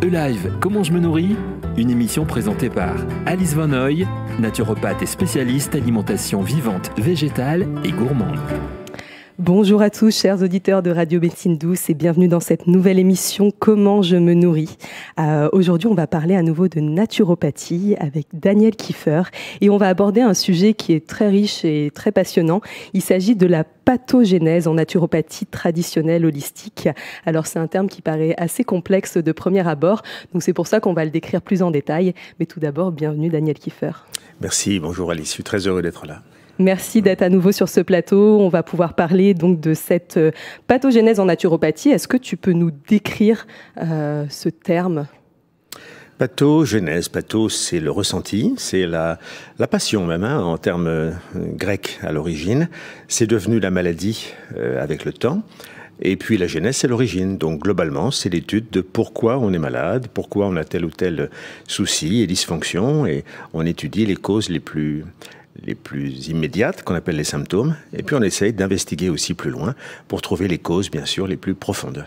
E-Live, comment je me nourris? Une émission présentée par Alice Van Hoy, naturopathe et spécialiste alimentation vivante, végétale et gourmande. Bonjour à tous, chers auditeurs de Radio Médecine Douce et bienvenue dans cette nouvelle émission Comment je me nourris. Aujourd'hui, on va parler à nouveau de naturopathie avec Daniel Kieffer et on va aborder un sujet qui est très riche et très passionnant. Il s'agit de la pathogénèse en naturopathie traditionnelle holistique. Alors c'est un terme qui paraît assez complexe de premier abord, donc c'est pour ça qu'on va le décrire plus en détail. Mais tout d'abord, bienvenue Daniel Kieffer. Merci, bonjour Alice, je suis très heureux d'être là. Merci d'être à nouveau sur ce plateau. On va pouvoir parler donc de cette pathogénèse en naturopathie. Est-ce que tu peux nous décrire ce terme ? Pathogénèse, patho, c'est le ressenti, c'est la passion même, en termes grecs à l'origine. C'est devenu la maladie avec le temps. Et puis la genèse, c'est l'origine. Donc globalement, c'est l'étude de pourquoi on est malade, pourquoi on a tel ou tel souci et dysfonction. Et on étudie les causes les plus immédiates, qu'on appelle les symptômes, et puis on essaye d'investiguer aussi plus loin pour trouver les causes, bien sûr, les plus profondes.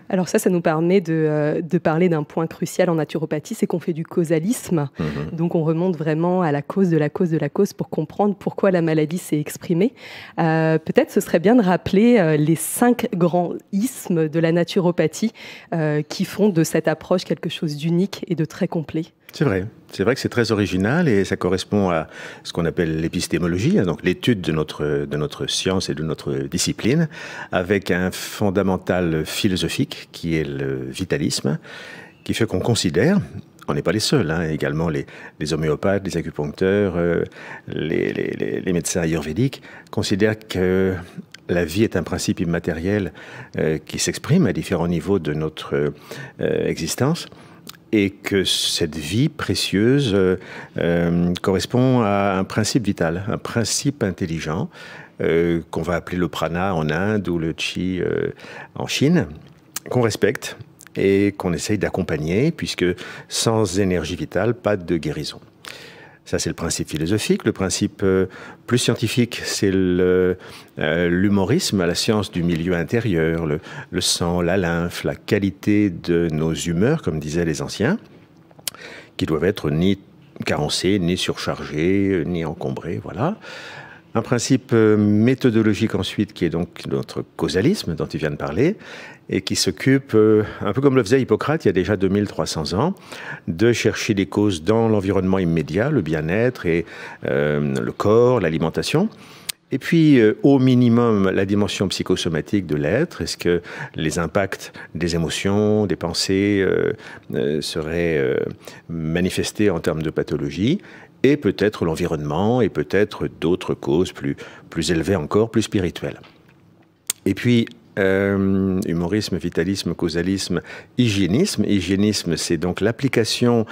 Alors ça nous permet de parler d'un point crucial en naturopathie, c'est qu'on fait du causalisme. Donc on remonte vraiment à la cause de la cause de la cause pour comprendre pourquoi la maladie s'est exprimée. Peut-être ce serait bien de rappeler les 5 grands ismes de la naturopathie qui font de cette approche quelque chose d'unique et de très complet. C'est vrai que c'est très original et ça correspond à ce qu'on appelle l'épistémologie, donc l'étude de notre science et de notre discipline, avec un fondamental philosophique qui est le vitalisme, qui fait qu'on considère, on n'est pas les seuls, également les homéopathes, les acupuncteurs, les médecins ayurvédiques, considèrent que la vie est un principe immatériel qui s'exprime à différents niveaux de notre existence. Et que cette vie précieuse correspond à un principe vital, un principe intelligent, qu'on va appeler le prana en Inde ou le chi en Chine, qu'on respecte et qu'on essaye d'accompagner, puisque sans énergie vitale, pas de guérison. Ça, c'est le principe philosophique. Le principe plus scientifique, c'est l'humorisme, la science du milieu intérieur, le sang, la lymphe, la qualité de nos humeurs, comme disaient les anciens, qui doivent être ni carencées, ni surchargées, ni encombrées, voilà. Un principe méthodologique ensuite, qui est donc notre causalisme, dont tu viens de parler, et qui s'occupe, un peu comme le faisait Hippocrate il y a déjà 2300 ans, de chercher des causes dans l'environnement immédiat, le bien-être et le corps, l'alimentation. Et puis, au minimum, la dimension psychosomatique de l'être. Est-ce que les impacts des émotions, des pensées seraient manifestés en termes de pathologie ? Et peut-être l'environnement, et peut-être d'autres causes plus élevées encore, plus spirituelles. Et puis, humorisme, vitalisme, causalisme, hygiénisme. Hygiénisme, c'est donc l'application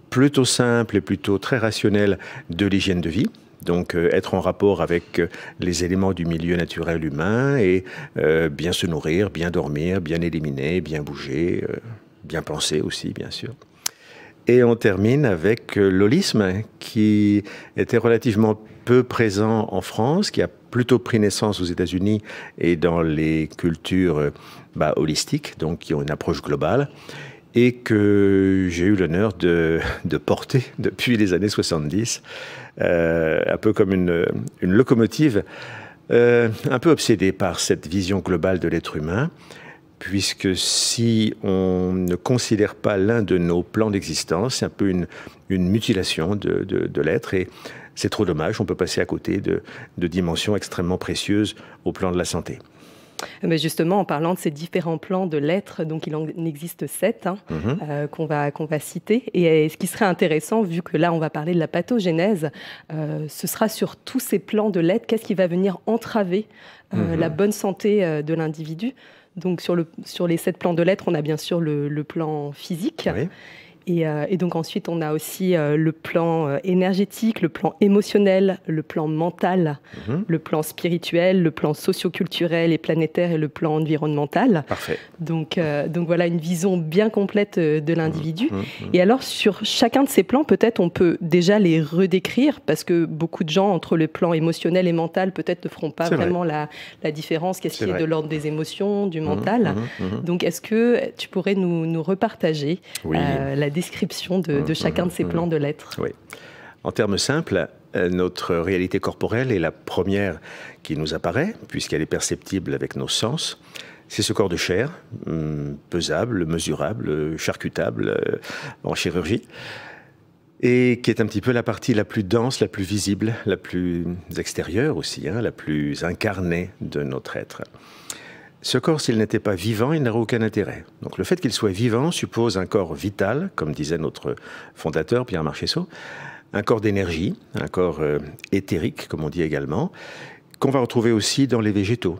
plutôt simple et plutôt très rationnelle de l'hygiène de vie. Donc, être en rapport avec les éléments du milieu naturel humain et bien se nourrir, bien dormir, bien éliminer, bien bouger, bien penser aussi, bien sûr. Et on termine avec l'holisme, qui était relativement peu présent en France, qui a plutôt pris naissance aux États-Unis et dans les cultures holistiques, donc qui ont une approche globale, et que j'ai eu l'honneur de porter depuis les années 70, un peu comme une locomotive, un peu obsédée par cette vision globale de l'être humain, puisque si on ne considère pas l'un de nos plans d'existence, c'est un peu une mutilation de l'être, et c'est trop dommage, on peut passer à côté de dimensions extrêmement précieuses au plan de la santé. Mais justement, en parlant de ces différents plans de l'être, donc il en existe 7 qu'on va citer. Et ce qui serait intéressant, vu que là on va parler de la pathogénèse, ce sera sur tous ces plans de l'être, qu'est-ce qui va venir entraver la bonne santé de l'individu. Donc sur les 7 plans de l'être, on a bien sûr le plan physique. Oui. Et donc ensuite, on a aussi le plan énergétique, le plan émotionnel, le plan mental, le plan spirituel, le plan socio-culturel et planétaire et le plan environnemental. Parfait. Donc voilà une vision bien complète de l'individu. Et alors sur chacun de ces plans, peut-être on peut déjà les redécrire parce que beaucoup de gens entre le plan émotionnel et mental peut-être ne feront pas vraiment la différence, qu'est-ce qui est de l'ordre des émotions, du mental. Donc est-ce que tu pourrais nous repartager la description de chacun de ces plans de l'être? Oui. En termes simples, notre réalité corporelle est la première qui nous apparaît, puisqu'elle est perceptible avec nos sens. C'est ce corps de chair, pesable, mesurable, charcutable en chirurgie, et qui est un petit peu la partie la plus dense, la plus visible, la plus extérieure aussi, la plus incarnée de notre être. Ce corps, s'il n'était pas vivant, il n'aurait aucun intérêt. Donc le fait qu'il soit vivant suppose un corps vital, comme disait notre fondateur Pierre Marchessault, un corps d'énergie, un corps éthérique, comme on dit également, qu'on va retrouver aussi dans les végétaux.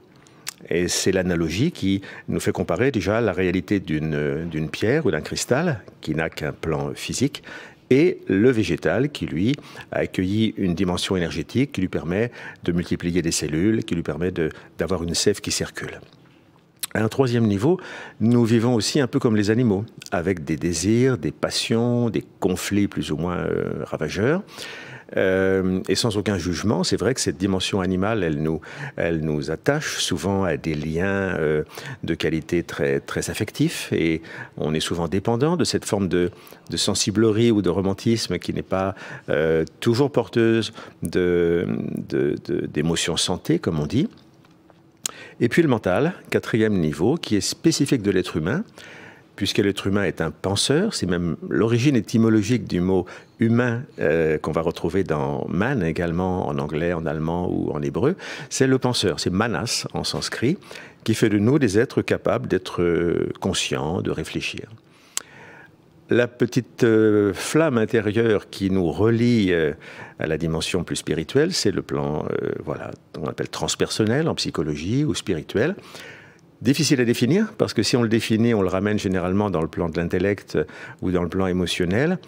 Et c'est l'analogie qui nous fait comparer déjà la réalité d'une pierre ou d'un cristal, qui n'a qu'un plan physique, et le végétal qui, lui, a accueilli une dimension énergétique qui lui permet de multiplier des cellules, qui lui permet d'avoir une sève qui circule. À un troisième niveau, nous vivons aussi un peu comme les animaux, avec des désirs, des passions, des conflits plus ou moins ravageurs. Et sans aucun jugement, c'est vrai que cette dimension animale, elle nous attache souvent à des liens de qualité très, très affectifs, et on est souvent dépendant de cette forme de sensiblerie ou de romantisme qui n'est pas toujours porteuse d'émotions santé, comme on dit. Et puis le mental, quatrième niveau, qui est spécifique de l'être humain, puisque l'être humain est un penseur. C'est même l'origine étymologique du mot humain qu'on va retrouver dans man également, en anglais, en allemand ou en hébreu. C'est le penseur, c'est manas en sanskrit, qui fait de nous des êtres capables d'être conscients, de réfléchir. La petite flamme intérieure qui nous relie à la dimension plus spirituelle, c'est le plan, qu'on appelle transpersonnel en psychologie ou spirituel. Difficile à définir, parce que si on le définit, on le ramène généralement dans le plan de l'intellect ou dans le plan émotionnel.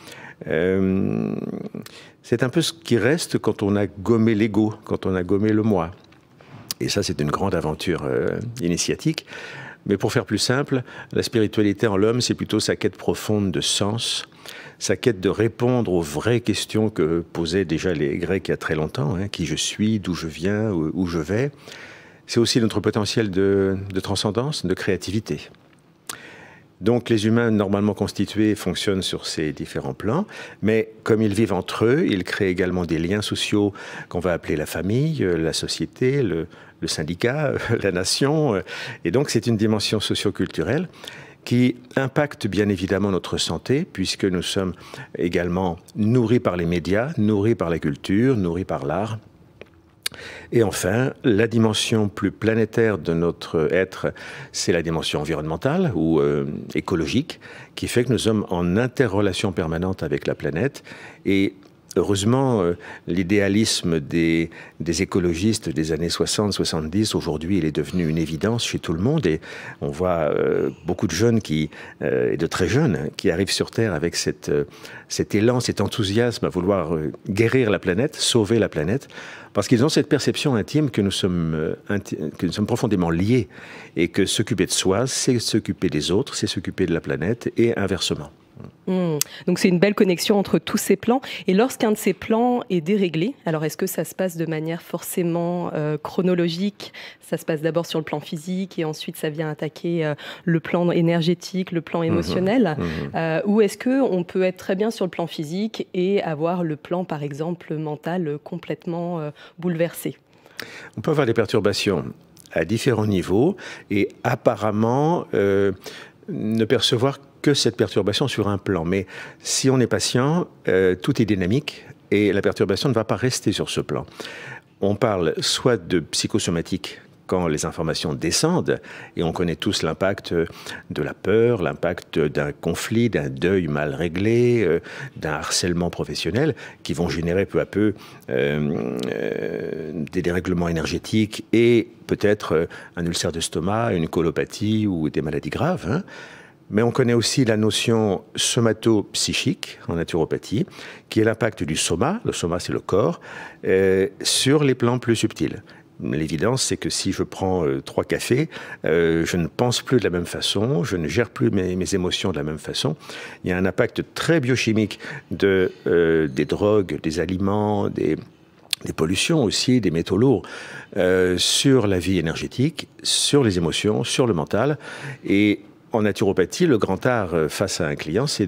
C'est un peu ce qui reste quand on a gommé l'ego, quand on a gommé le moi. Et ça, c'est une grande aventure initiatique. Mais pour faire plus simple, la spiritualité en l'homme, c'est plutôt sa quête profonde de sens, sa quête de répondre aux vraies questions que posaient déjà les Grecs il y a très longtemps, qui je suis, d'où je viens, où je vais. C'est aussi notre potentiel de transcendance, de créativité. Donc les humains normalement constitués fonctionnent sur ces différents plans, mais comme ils vivent entre eux, ils créent également des liens sociaux qu'on va appeler la famille, la société, le syndicat, la nation. Et donc c'est une dimension socio-culturelle qui impacte bien évidemment notre santé, puisque nous sommes également nourris par les médias, nourris par la culture, nourris par l'art. Et enfin, la dimension plus planétaire de notre être, c'est la dimension environnementale ou écologique, qui fait que nous sommes en interrelation permanente avec la planète. Et heureusement, l'idéalisme des écologistes des années 60-70, aujourd'hui, il est devenu une évidence chez tout le monde. Et on voit beaucoup de jeunes, et de très jeunes, qui arrivent sur Terre avec cet élan, cet enthousiasme à vouloir guérir la planète, sauver la planète, parce qu'ils ont cette perception intime que nous sommes profondément liés, et que s'occuper de soi, c'est s'occuper des autres, c'est s'occuper de la planète, et inversement. Donc c'est une belle connexion entre tous ces plans. Et lorsqu'un de ces plans est déréglé, alors est-ce que ça se passe de manière forcément chronologique? Ça se passe d'abord sur le plan physique et ensuite ça vient attaquer le plan énergétique, le plan émotionnel, ou est-ce qu'on peut être très bien sur le plan physique et avoir le plan, par exemple, mental complètement bouleversé? On peut avoir des perturbations à différents niveaux et apparemment ne percevoir que cette perturbation sur un plan. Mais si on est patient, tout est dynamique et la perturbation ne va pas rester sur ce plan. On parle soit de psychosomatique quand les informations descendent, et on connaît tous l'impact de la peur, l'impact d'un conflit, d'un deuil mal réglé, d'un harcèlement professionnel, qui vont générer peu à peu des dérèglements énergétiques et peut-être un ulcère d'estomac, une colopathie ou des maladies graves. Mais on connaît aussi la notion somato-psychique en naturopathie, qui est l'impact du soma, le soma c'est le corps, sur les plans plus subtils. L'évidence, c'est que si je prends 3 cafés, je ne pense plus de la même façon, je ne gère plus mes émotions de la même façon. Il y a un impact très biochimique des drogues, des aliments, des pollutions aussi, des métaux lourds, sur la vie énergétique, sur les émotions, sur le mental. Et en naturopathie, le grand art face à un client, c'est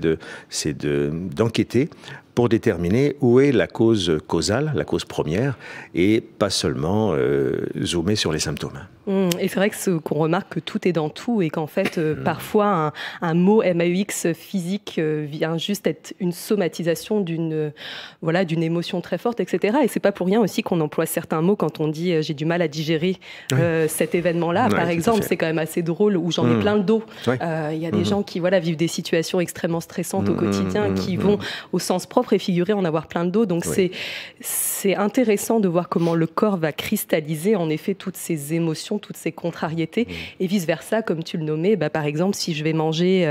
d'enquêter pour déterminer où est la cause causale, la cause première, et pas seulement zoomer sur les symptômes. Et c'est vrai qu'on remarque que tout est dans tout et qu'en fait, parfois, un mot MAUX physique vient juste être une somatisation d'une émotion très forte, etc. Et c'est pas pour rien aussi qu'on emploie certains mots quand on dit j'ai du mal à digérer cet événement-là. Ouais, par exemple, c'est quand même assez drôle où j'en ai plein le dos. Il y a des gens qui vivent des situations extrêmement stressantes au quotidien, qui vont au sens propre et figuré en avoir plein le dos. Donc c'est intéressant de voir comment le corps va cristalliser en effet toutes ces émotions, toutes ces contrariétés et vice-versa, comme tu le nommais. Par exemple, si je vais manger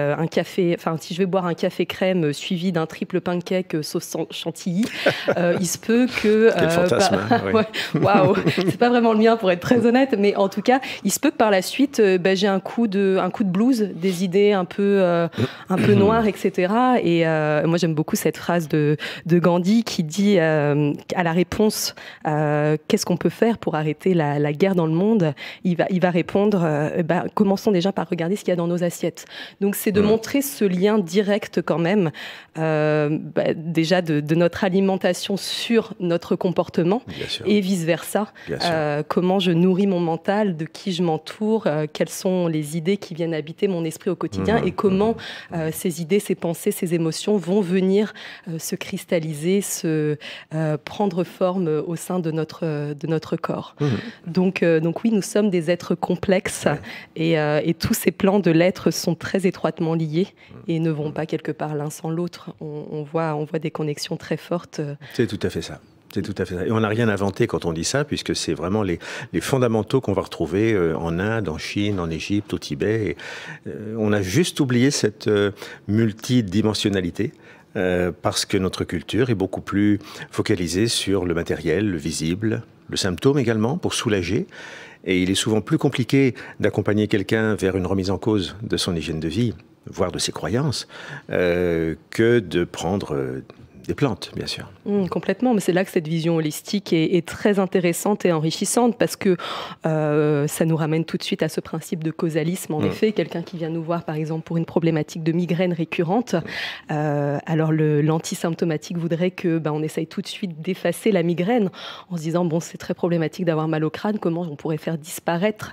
si je vais boire un café crème suivi d'un triple pancake sauce chantilly, il se peut que... Quel fantasme, waouh, c'est pas vraiment le mien pour être très honnête, mais en tout cas, il se peut que par la suite, j'ai un coup de blues, des idées un peu noires, etc. Et moi, j'aime beaucoup cette phrase de Gandhi qui dit à la réponse qu'est-ce qu'on peut faire pour arrêter la guerre dans le monde, il va répondre commençons déjà par regarder ce qu'il y a dans nos assiettes. Donc c'est de montrer ce lien direct quand même déjà de notre alimentation sur notre comportement et vice versa, comment je nourris mon mental, de qui je m'entoure, quelles sont les idées qui viennent habiter mon esprit au quotidien et comment ces idées, ces pensées, ces émotions vont venir se cristalliser, prendre forme au sein de notre corps. Donc oui, nous sommes des êtres complexes et tous ces plans de l'être sont très étroitement liés et ne vont pas quelque part l'un sans l'autre. On voit des connexions très fortes. C'est tout à fait ça. C'est tout à fait ça. Et on n'a rien inventé quand on dit ça, puisque c'est vraiment les fondamentaux qu'on va retrouver en Inde, en Chine, en Égypte, au Tibet. Et, on a juste oublié cette multidimensionnalité. Parce que notre culture est beaucoup plus focalisée sur le matériel, le visible, le symptôme également, pour soulager. Et il est souvent plus compliqué d'accompagner quelqu'un vers une remise en cause de son hygiène de vie, voire de ses croyances, que de prendre des plantes, bien sûr. Complètement, mais c'est là que cette vision holistique est très intéressante et enrichissante parce que ça nous ramène tout de suite à ce principe de causalisme. En effet, quelqu'un qui vient nous voir, par exemple, pour une problématique de migraine récurrente, alors l'antisymptomatique voudrait que on essaye tout de suite d'effacer la migraine en se disant, bon, c'est très problématique d'avoir mal au crâne, comment on pourrait faire disparaître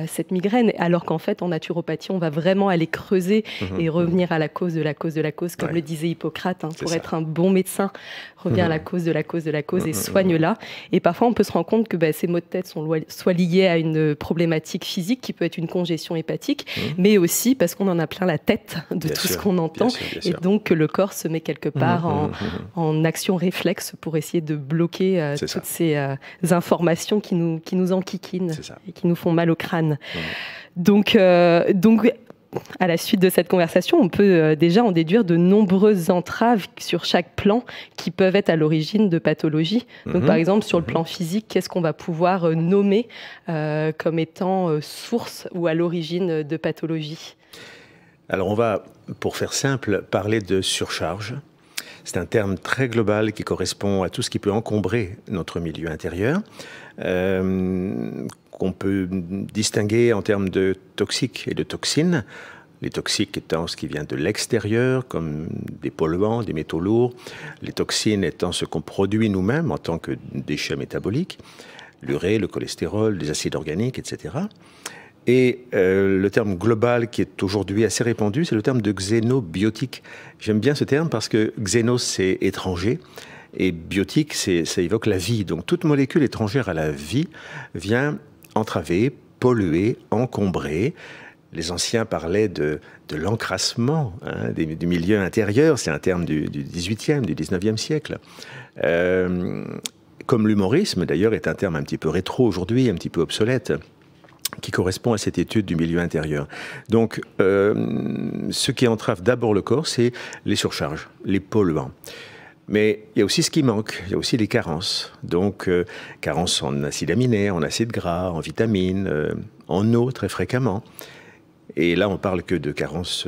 cette migraine, alors qu'en fait, en naturopathie, on va vraiment aller creuser et revenir à la cause de la cause de la cause, comme le disait Hippocrate, pour être un bon médecin, revient à la cause de la cause de la cause et soigne-la. Et parfois, on peut se rendre compte que ces maux de tête sont soit liés à une problématique physique qui peut être une congestion hépatique, mais aussi parce qu'on en a plein la tête de tout ce qu'on entend. Et donc, que le corps se met quelque part en action réflexe pour essayer de bloquer toutes ces informations qui nous enquiquinent et qui nous font mal au crâne. Donc, à la suite de cette conversation, on peut déjà en déduire de nombreuses entraves sur chaque plan qui peuvent être à l'origine de pathologies. Donc, par exemple, sur le plan physique, qu'est-ce qu'on va pouvoir nommer comme étant source ou à l'origine de pathologies ? Alors, on va, pour faire simple, parler de surcharge. C'est un terme très global qui correspond à tout ce qui peut encombrer notre milieu intérieur, qu'on peut distinguer en termes de toxiques et de toxines. Les toxiques étant ce qui vient de l'extérieur, comme des polluants, des métaux lourds. Les toxines étant ce qu'on produit nous-mêmes en tant que déchets métaboliques, l'urée, le cholestérol, les acides organiques, etc. Et le terme global qui est aujourd'hui assez répandu, c'est le terme de xénobiotique. J'aime bien ce terme parce que xénos, c'est étranger. Et biotique, ça évoque la vie. Donc toute molécule étrangère à la vie vient entraver, polluer, encombrer. Les anciens parlaient de l'encrassement du milieu intérieur. C'est un terme du 18e, du 19e siècle. Comme l'humorisme, d'ailleurs, est un terme un petit peu rétro aujourd'hui, un petit peu obsolète. qui correspond à cette étude du milieu intérieur. Donc, ce qui entrave d'abord le corps, c'est les surcharges, les polluants. Mais il y a aussi ce qui manque, il y a aussi les carences. Donc, carences en acides aminés, en acides gras, en vitamines, en eau très fréquemment. Et là, on parle que de carences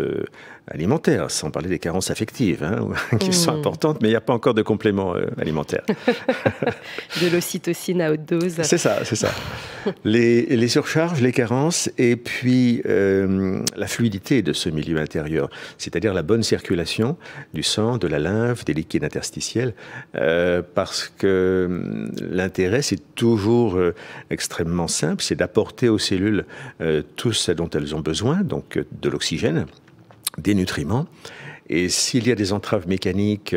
alimentaires, sans parler des carences affectives, hein, qui sont importantes, mais il n'y a pas encore de complément alimentaire. De l'ocytocine à haute dose. C'est ça, c'est ça. Les surcharges, les carences, et puis la fluidité de ce milieu intérieur, c'est-à-dire la bonne circulation du sang, de la lymphe, des liquides interstitiels, parce que l'intérêt, c'est toujours extrêmement simple, c'est d'apporter aux cellules tout ce dont elles ont besoin, donc de l'oxygène, des nutriments. Et s'il y a des entraves mécaniques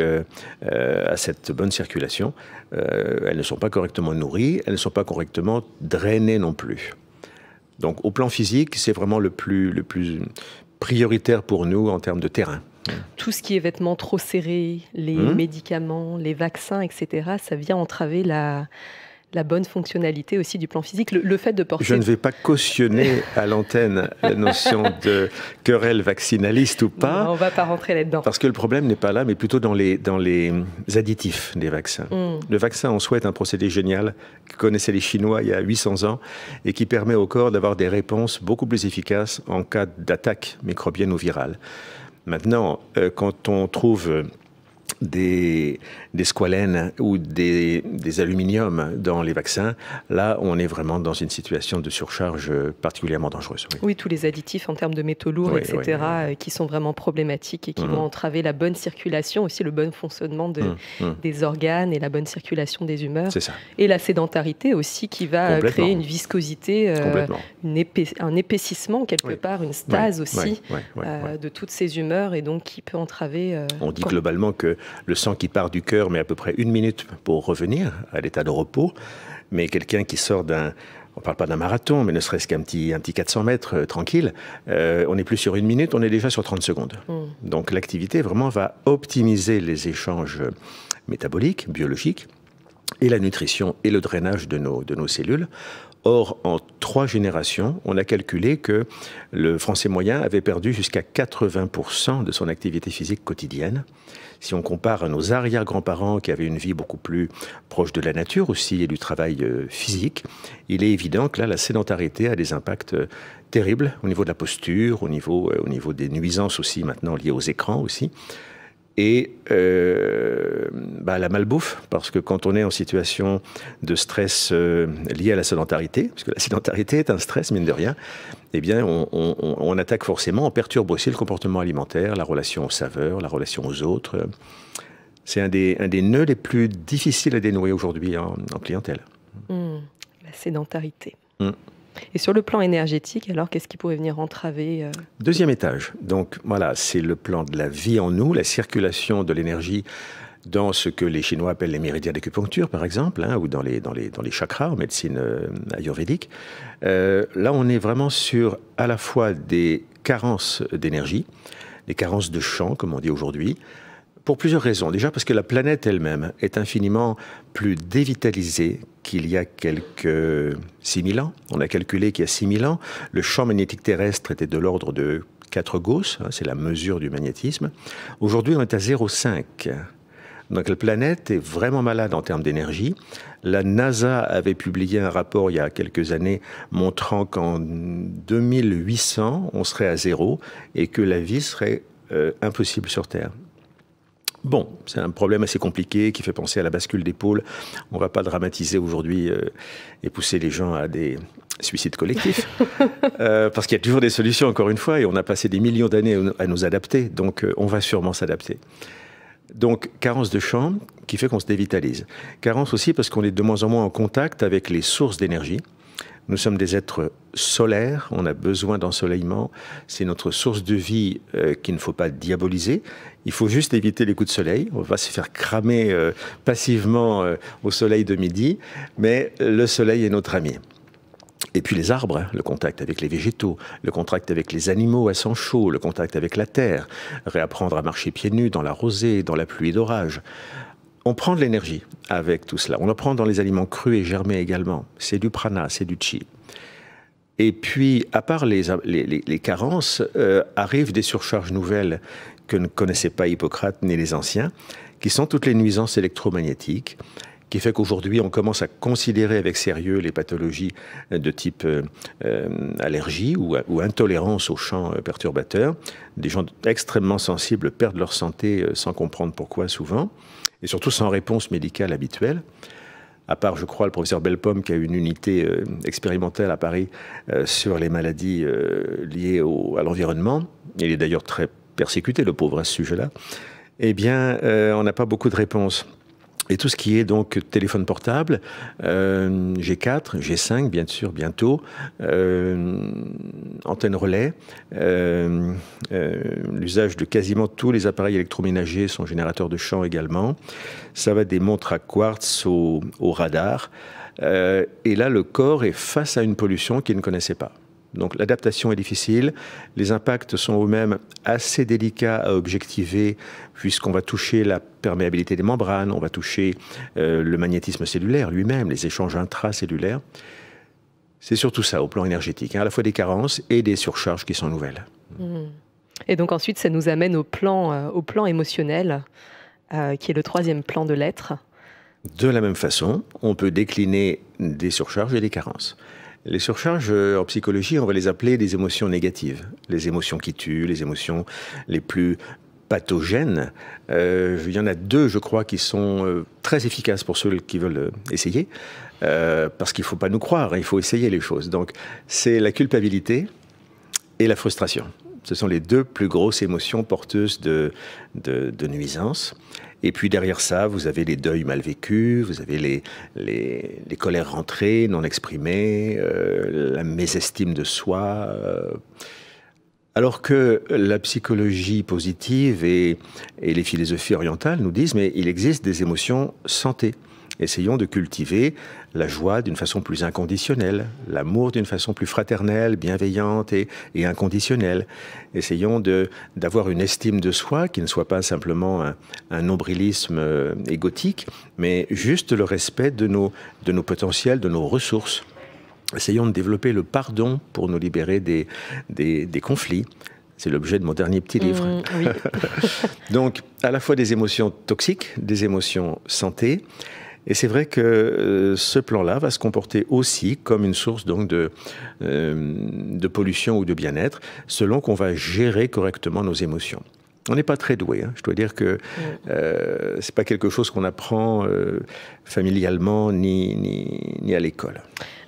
à cette bonne circulation, elles ne sont pas correctement nourries, elles ne sont pas correctement drainées non plus. Donc au plan physique, c'est vraiment le plus prioritaire pour nous en termes de terrain. Tout ce qui est vêtements trop serrés, les médicaments, les vaccins, etc., ça vient entraver la bonne fonctionnalité aussi du plan physique. Le fait de porter... Je ne vais pas cautionner à l'antenne la notion de querelle vaccinaliste ou pas. Non, on ne va pas rentrer là-dedans. Parce que le problème n'est pas là, mais plutôt dans les additifs des vaccins. Le vaccin en soi est un procédé génial que connaissaient les Chinois il y a 800 ans et qui permet au corps d'avoir des réponses beaucoup plus efficaces en cas d'attaque microbienne ou virale. Maintenant, quand on trouve des squalènes ou des aluminiums dans les vaccins, là, on est vraiment dans une situation de surcharge particulièrement dangereuse. Oui, tous les additifs en termes de métaux lourds, etc., qui sont vraiment problématiques et qui vont entraver la bonne circulation, aussi le bon fonctionnement des organes et la bonne circulation des humeurs. C'est ça. Et la sédentarité aussi, qui va créer une viscosité, un épaississement quelque part, une stase aussi de toutes ces humeurs, et donc qui peut entraver... On dit globalement que le sang qui part du cœur met à peu près 1 minute pour revenir à l'état de repos, mais quelqu'un qui sort d'un, on ne parle pas d'un marathon, mais ne serait-ce qu'un petit 400 mètres tranquille, on n'est plus sur 1 minute, on est déjà sur 30 secondes. Donc l'activité vraiment va optimiser les échanges métaboliques, biologiques, et la nutrition et le drainage de nos cellules. Or, en 3 générations, on a calculé que le Français moyen avait perdu jusqu'à 80% de son activité physique quotidienne. Si on compare à nos arrière-grands-parents qui avaient une vie beaucoup plus proche de la nature aussi et du travail physique, il est évident que là, la sédentarité a des impacts terribles au niveau de la posture, au niveau des nuisances aussi maintenant liées aux écrans aussi. Et la malbouffe, parce que quand on est en situation de stress lié à la sédentarité, parce que la sédentarité est un stress, mine de rien, eh bien, on attaque forcément, on perturbe aussi le comportement alimentaire, la relation aux saveurs, la relation aux autres. C'est un des nœuds les plus difficiles à dénouer aujourd'hui en clientèle. La sédentarité. Et sur le plan énergétique, alors, qu'est-ce qui pourrait venir entraver Deuxième étage. Donc voilà, c'est le plan de la vie en nous, la circulation de l'énergie dans ce que les Chinois appellent les méridiens d'acupuncture, par exemple, ou dans les chakras en médecine ayurvédique. Là, on est vraiment sur à la fois des carences d'énergie, des carences de champ, comme on dit aujourd'hui, pour plusieurs raisons. Déjà parce que la planète elle-même est infiniment plus dévitalisée qu'il y a quelques 6000 ans. On a calculé qu'il y a 6000 ans, le champ magnétique terrestre était de l'ordre de 4 Gauss, c'est la mesure du magnétisme. Aujourd'hui, on est à 0,5. Donc la planète est vraiment malade en termes d'énergie. La NASA avait publié un rapport il y a quelques années montrant qu'en 2800, on serait à 0 et que la vie serait impossible sur Terre. Bon, c'est un problème assez compliqué qui fait penser à la bascule des pôles. On ne va pas dramatiser aujourd'hui et pousser les gens à des suicides collectifs. Parce qu'il y a toujours des solutions, encore une fois, et on a passé des millions d'années à nous adapter, donc on va sûrement s'adapter. Donc, carence de champ qui fait qu'on se dévitalise. Carence aussi parce qu'on est de moins en moins en contact avec les sources d'énergie. Nous sommes des êtres solaires, on a besoin d'ensoleillement. C'est notre source de vie qu'il ne faut pas diaboliser. Il faut juste éviter les coups de soleil. On va se faire cramer passivement au soleil de midi, mais le soleil est notre ami. Et puis les arbres, le contact avec les végétaux, le contact avec les animaux à sang chaud, le contact avec la terre, réapprendre à marcher pieds nus dans la rosée, dans la pluie d'orage. On prend de l'énergie avec tout cela. On en prend dans les aliments crus et germés également. C'est du prana, c'est du chi. Et puis, à part les carences, arrivent des surcharges nouvelles que ne connaissaient pas Hippocrate ni les anciens, qui sont toutes les nuisances électromagnétiques, qui fait qu'aujourd'hui, on commence à considérer avec sérieux les pathologies de type allergie ou intolérance aux champs perturbateurs. Des gens extrêmement sensibles perdent leur santé sans comprendre pourquoi souvent, et surtout sans réponse médicale habituelle. À part, je crois, le professeur Bellepomme qui a une unité expérimentale à Paris sur les maladies liées à l'environnement. Il est d'ailleurs très persécuté, le pauvre, à ce sujet-là. Eh bien, on n'a pas beaucoup de réponses. Et tout ce qui est donc téléphone portable, G4, G5 bien sûr bientôt, antenne relais, l'usage de quasiment tous les appareils électroménagers sont générateurs de champs également. Ça va des montres à quartz au radar. Et là, le corps est face à une pollution qu'il ne connaissait pas. Donc l'adaptation est difficile, les impacts sont eux-mêmes assez délicats à objectiver puisqu'on va toucher la perméabilité des membranes, on va toucher le magnétisme cellulaire lui-même, les échanges intracellulaires. C'est surtout ça au plan énergétique, hein, à la fois des carences et des surcharges qui sont nouvelles. Et donc ensuite ça nous amène au plan émotionnel, qui est le troisième plan de l'être. De la même façon, on peut décliner des surcharges et des carences. Les surcharges, en psychologie, on va les appeler des émotions négatives. Les émotions qui tuent, les émotions les plus pathogènes. Il y en a deux, je crois, qui sont très efficaces pour ceux qui veulent essayer. Parce qu'il ne faut pas nous croire, il faut essayer les choses. Donc, c'est la culpabilité et la frustration. Ce sont les deux plus grosses émotions porteuses de nuisances. Et puis derrière ça, vous avez les deuils mal vécus, vous avez les colères rentrées, non exprimées, la mésestime de soi. Alors que la psychologie positive et les philosophies orientales nous disent, mais il existe des émotions santé. Essayons de cultiver la joie d'une façon plus inconditionnelle, l'amour d'une façon plus fraternelle, bienveillante et inconditionnelle. Essayons d'avoir une estime de soi qui ne soit pas simplement un nombrilisme égotique, mais juste le respect de nos potentiels, de nos ressources. Essayons de développer le pardon pour nous libérer des conflits. C'est l'objet de mon dernier petit livre. Oui. Donc, à la fois des émotions toxiques, des émotions santé. Et c'est vrai que ce plan-là va se comporter aussi comme une source donc de pollution ou de bien-être, selon qu'on va gérer correctement nos émotions. On n'est pas très doué, hein. Je dois dire que c'est pas quelque chose qu'on apprend familialement ni à l'école.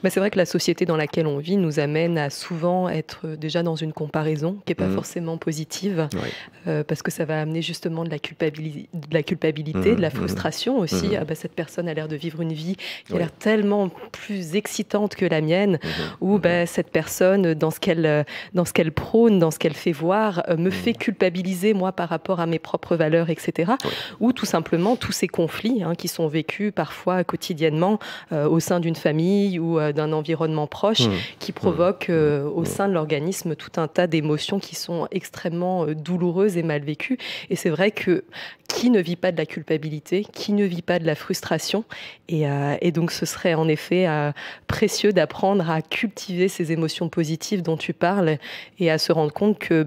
Mais c'est vrai que la société dans laquelle on vit nous amène à souvent être déjà dans une comparaison qui n'est pas forcément positive, parce que ça va amener justement de la culpabilité, de la frustration aussi. Ah bah, cette personne a l'air de vivre une vie qui a l'air tellement plus excitante que la mienne, ou bah, cette personne, dans ce qu'elle prône, dans ce qu'elle fait voir, me fait culpabiliser, moi, par rapport à mes propres valeurs, etc. Ou tout simplement tous ces conflits qui sont vécus parfois quotidiennement au sein d'une famille ou d'un environnement proche qui provoque au sein de l'organisme tout un tas d'émotions qui sont extrêmement douloureuses et mal vécues. Et c'est vrai que qui ne vit pas de la culpabilité, qui ne vit pas de la frustration, et donc ce serait en effet précieux d'apprendre à cultiver ces émotions positives dont tu parles et à se rendre compte que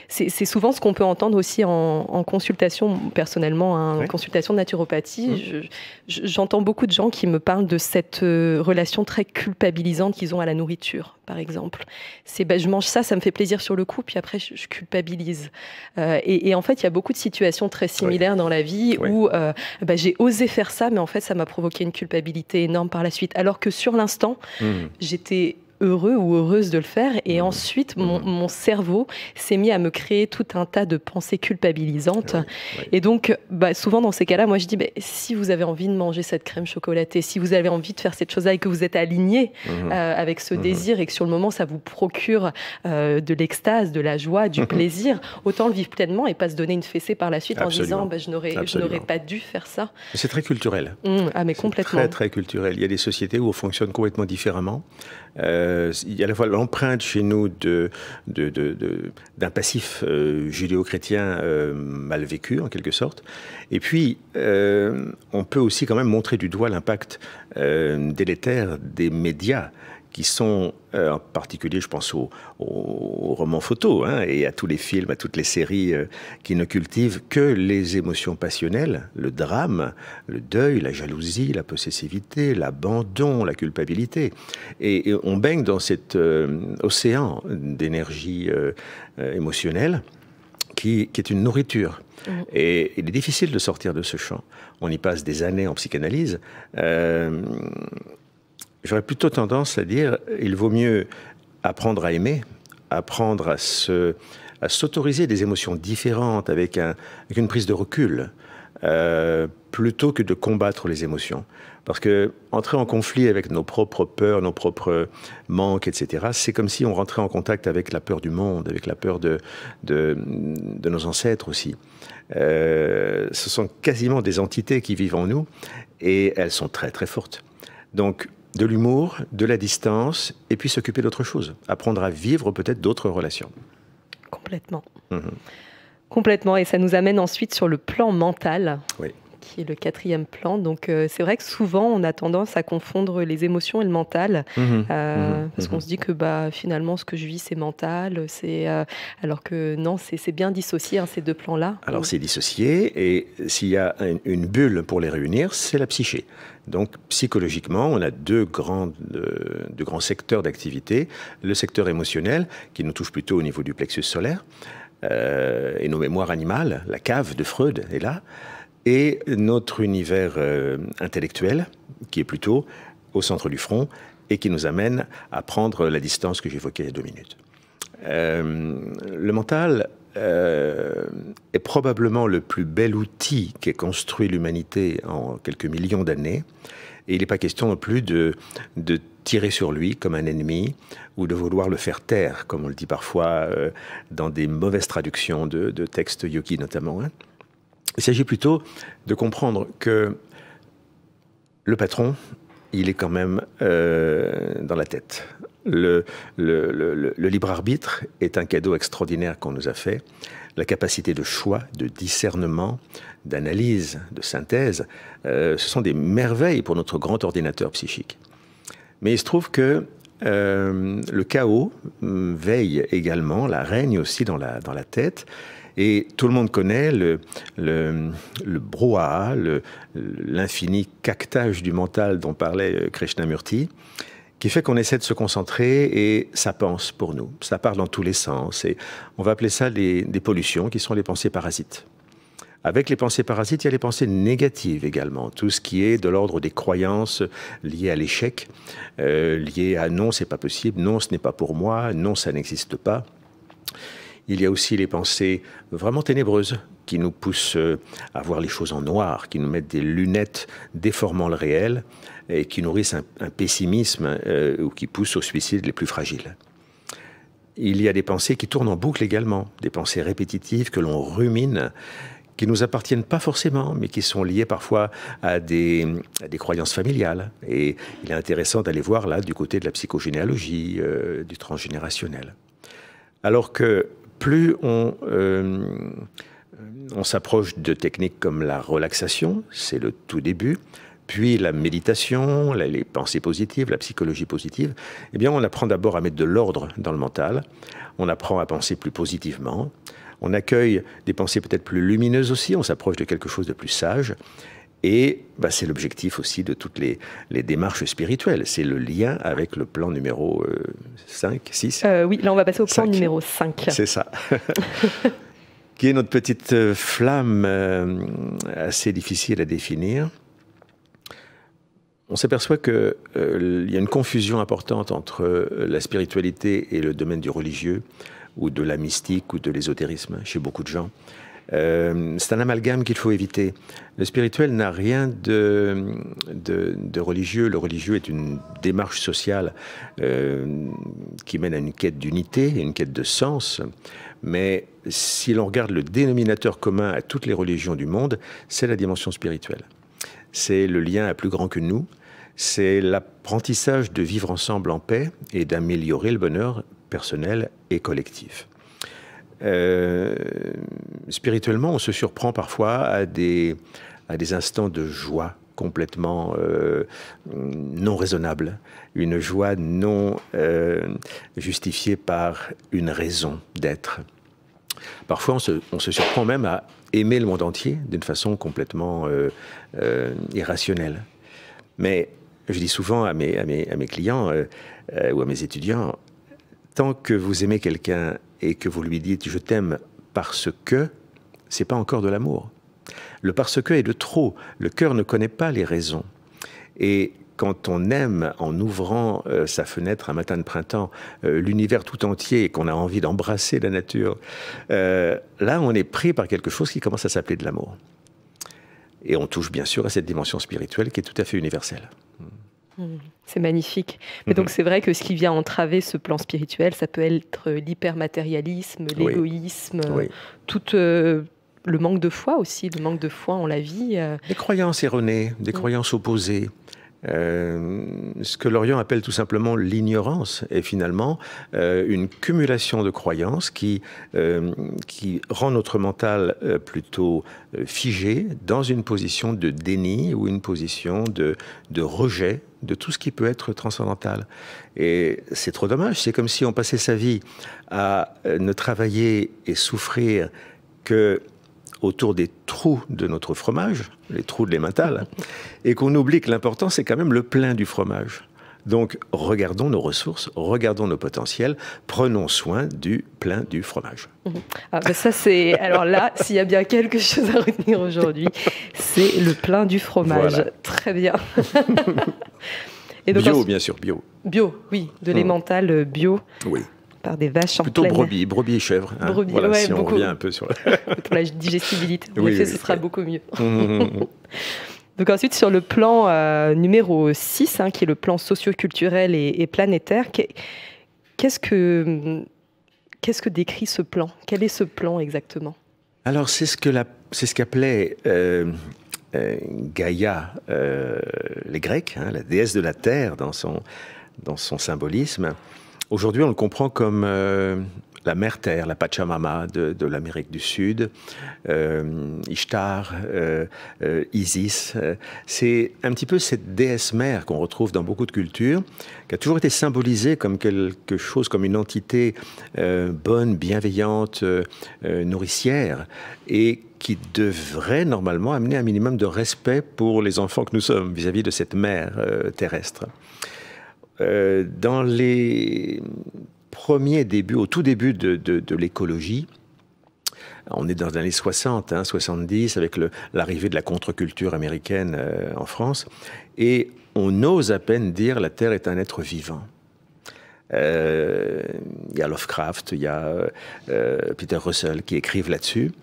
c'est souvent ce qu'on peut entendre aussi en consultation, personnellement, en consultation de naturopathie. J'entends beaucoup de gens qui me parlent de cette relation très culpabilisante qu'ils ont à la nourriture, par exemple. C'est je mange ça, ça me fait plaisir sur le coup, puis après je culpabilise. Et en fait, il y a beaucoup de situations très similaires dans la vie où j'ai osé faire ça, mais en fait, ça m'a provoqué une culpabilité énorme par la suite. Alors que sur l'instant, j'étais heureux ou heureuse de le faire, et ensuite mon cerveau s'est mis à me créer tout un tas de pensées culpabilisantes. Et donc souvent dans ces cas-là, moi je dis si vous avez envie de manger cette crème chocolatée, si vous avez envie de faire cette chose-là et que vous êtes aligné avec ce désir et que sur le moment ça vous procure de l'extase, de la joie, du plaisir, autant le vivre pleinement et pas se donner une fessée par la suite en disant je n'aurais pas dû faire ça. C'est très culturel. Mais complètement. Très très culturel. Il y a des sociétés où on fonctionne complètement différemment. Il y a à la fois l'empreinte chez nous d'un passif judéo-chrétien mal vécu, en quelque sorte. Et puis, on peut aussi quand même montrer du doigt l'impact délétère des médias qui sont, en particulier, je pense aux romans photos, hein, et à tous les films, à toutes les séries qui ne cultivent que les émotions passionnelles, le drame, le deuil, la jalousie, la possessivité, l'abandon, la culpabilité. Et on baigne dans cet océan d'énergie émotionnelle qui est une nourriture. Et il est difficile de sortir de ce champ. On y passe des années en psychanalyse. J'aurais plutôt tendance à dire il vaut mieux apprendre à aimer, apprendre à s'autoriser des émotions différentes avec une prise de recul, plutôt que de combattre les émotions. Parce que entrer en conflit avec nos propres peurs, nos propres manques, etc., c'est comme si on rentrait en contact avec la peur du monde, avec la peur de nos ancêtres aussi. Ce sont quasiment des entités qui vivent en nous et elles sont très très fortes. Donc de l'humour, de la distance et puis s'occuper d'autre chose. Apprendre à vivre peut-être d'autres relations. Complètement. Complètement. Et ça nous amène ensuite sur le plan mental. Oui. Qui est le 4e plan. Donc c'est vrai que souvent on a tendance à confondre les émotions et le mental, parce qu'on se dit que finalement ce que je vis c'est mental, alors que non, c'est bien dissocié, hein, ces deux plans-là. Alors c'est dissocié, et s'il y a une bulle pour les réunir, c'est la psyché. Donc psychologiquement, on a deux grands secteurs d'activité. Le secteur émotionnel, qui nous touche plutôt au niveau du plexus solaire, et nos mémoires animales, la cave de Freud est là, et notre univers intellectuel, qui est plutôt au centre du front, et qui nous amène à prendre la distance que j'évoquais il y a 2 minutes. Le mental est probablement le plus bel outil qu'ait construit l'humanité en quelques millions d'années. Et il n'est pas question non plus de tirer sur lui comme un ennemi ou de vouloir le faire taire, comme on le dit parfois dans des mauvaises traductions de textes yogi notamment. Hein. Il s'agit plutôt de comprendre que le patron, il est quand même dans la tête. Le libre arbitre est un cadeau extraordinaire qu'on nous a fait. La capacité de choix, de discernement, d'analyse, de synthèse, ce sont des merveilles pour notre grand ordinateur psychique. Mais il se trouve que le chaos veille également, règne aussi dans la tête. Et tout le monde connaît le brouhaha, l'infini caquetage du mental dont parlait Krishnamurti, qui fait qu'on essaie de se concentrer et ça pense pour nous. Ça part dans tous les sens. Et on va appeler ça des pollutions, qui sont les pensées parasites. Avec les pensées parasites, il y a les pensées négatives également. Tout ce qui est de l'ordre des croyances liées à l'échec, liées à non, c'est pas possible, non, ce n'est pas pour moi, non, ça n'existe pas. Il y a aussi les pensées vraiment ténébreuses qui nous poussent à voir les choses en noir, qui nous mettent des lunettes déformant le réel et qui nourrissent un pessimisme ou qui poussent aux suicides les plus fragiles. Il y a des pensées qui tournent en boucle également, des pensées répétitives que l'on rumine, qui ne nous appartiennent pas forcément, mais qui sont liées parfois à des croyances familiales. Et il est intéressant d'aller voir là du côté de la psychogénéalogie, du transgénérationnel. Alors que plus on s'approche de techniques comme la relaxation, c'est le tout début, puis la méditation, les pensées positives, la psychologie positive, eh bien on apprend d'abord à mettre de l'ordre dans le mental, on apprend à penser plus positivement, on accueille des pensées peut-être plus lumineuses aussi, on s'approche de quelque chose de plus sage, et c'est l'objectif aussi de toutes les démarches spirituelles. C'est le lien avec le plan numéro 5, 6 Oui, là on va passer au plan 5. Numéro 5. C'est ça. Qui est notre petite flamme assez difficile à définir. On s'aperçoit qu'il y a une confusion importante entre la spiritualité et le domaine du religieux, ou de la mystique, ou de l'ésotérisme, chez beaucoup de gens. C'est un amalgame qu'il faut éviter. Le spirituel n'a rien de religieux. Le religieux est une démarche sociale qui mène à une quête d'unité, une quête de sens. Mais si l'on regarde le dénominateur commun à toutes les religions du monde, c'est la dimension spirituelle. C'est le lien à plus grand que nous. C'est l'apprentissage de vivre ensemble en paix et d'améliorer le bonheur personnel et collectif. Spirituellement, on se surprend parfois à des instants de joie complètement non raisonnable, une joie non justifiée par une raison d'être. Parfois, on se surprend même à aimer le monde entier d'une façon complètement irrationnelle. Mais je dis souvent à mes clients ou à mes étudiants, tant que vous aimez quelqu'un et que vous lui dites « je t'aime parce que », c'est pas encore de l'amour. Le parce que est de trop. Le cœur ne connaît pas les raisons. Et quand on aime, en ouvrant sa fenêtre un matin de printemps, l'univers tout entier et qu'on a envie d'embrasser la nature, là, on est pris par quelque chose qui commence à s'appeler de l'amour. Et on touche bien sûr à cette dimension spirituelle qui est tout à fait universelle. C'est magnifique. Mais donc c'est vrai que ce qui vient entraver ce plan spirituel, ça peut être l'hypermatérialisme, l'égoïsme, tout le manque de foi aussi, le manque de foi en la vie. Des croyances erronées, des croyances opposées. Ce que Lorion appelle tout simplement l'ignorance est finalement une cumulation de croyances qui rend notre mental plutôt figé dans une position de déni ou une position de rejet de tout ce qui peut être transcendantal. Et c'est trop dommage, c'est comme si on passait sa vie à ne travailler et souffrir que autour des trous de notre fromage, les trous de l'emmental, et qu'on oublie que l'important, c'est quand même le plein du fromage. Donc, regardons nos ressources, regardons nos potentiels, prenons soin du plein du fromage. Ah ben ça, c'est... Alors là, s'il y a bien quelque chose à retenir aujourd'hui, c'est le plein du fromage. Voilà. Très bien. Et donc, bio, bien sûr, bio. Bio, oui, de l'emmental bio. Oui. Par des vaches en plutôt brebis et chèvres. Hein. Brebis, voilà, ouais, si beaucoup. On revient un peu sur... Pour la digestibilité. En oui, effet, oui, ce sera beaucoup mieux. Donc ensuite, sur le plan numéro 6, qui est le plan socio-culturel et planétaire, qu'est-ce que décrit ce plan? Quel est ce plan exactement? Alors, c'est ce qu'appelait Gaïa, les Grecs, la déesse de la terre dans son symbolisme. Aujourd'hui, on le comprend comme la mère terre, la Pachamama de l'Amérique du Sud, Ishtar, Isis. C'est un petit peu cette déesse mère qu'on retrouve dans beaucoup de cultures, qui a toujours été symbolisée comme quelque chose, comme une entité bonne, bienveillante, nourricière, et qui devrait normalement amener un minimum de respect pour les enfants que nous sommes vis-à-vis de cette mère terrestre. Dans les premiers débuts, au tout début de l'écologie, on est dans les années 60, 70, avec l'arrivée de la contre-culture américaine en France, et on ose à peine dire la Terre est un être vivant. Il y a Lovecraft, il y a Peter Russell qui écrivent là-dessus,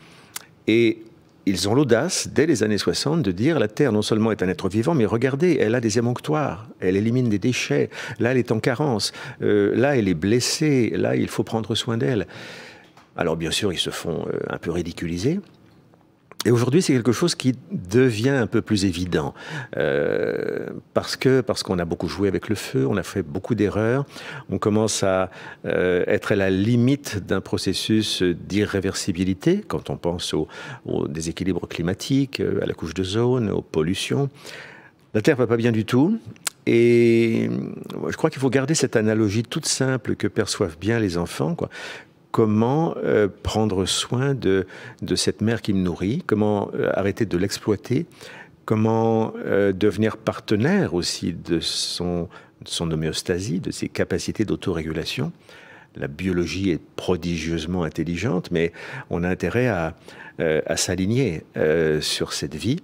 et ils ont l'audace, dès les années 60, de dire la Terre non seulement est un être vivant, mais regardez, elle a des émonctoires, elle élimine des déchets, là elle est en carence, là elle est blessée, là il faut prendre soin d'elle. Alors bien sûr, ils se font un peu ridiculiser. Et aujourd'hui, c'est quelque chose qui devient un peu plus évident, parce qu'on a beaucoup joué avec le feu, on a fait beaucoup d'erreurs, on commence à être à la limite d'un processus d'irréversibilité, quand on pense au déséquilibre climatique, à la couche d'ozone, aux pollutions. La Terre va pas bien du tout, et je crois qu'il faut garder cette analogie toute simple que perçoivent bien les enfants, quoi. Comment prendre soin de cette mère qui me nourrit, comment arrêter de l'exploiter, comment devenir partenaire aussi de son homéostasie, de ses capacités d'autorégulation. La biologie est prodigieusement intelligente, mais on a intérêt à s'aligner sur cette vie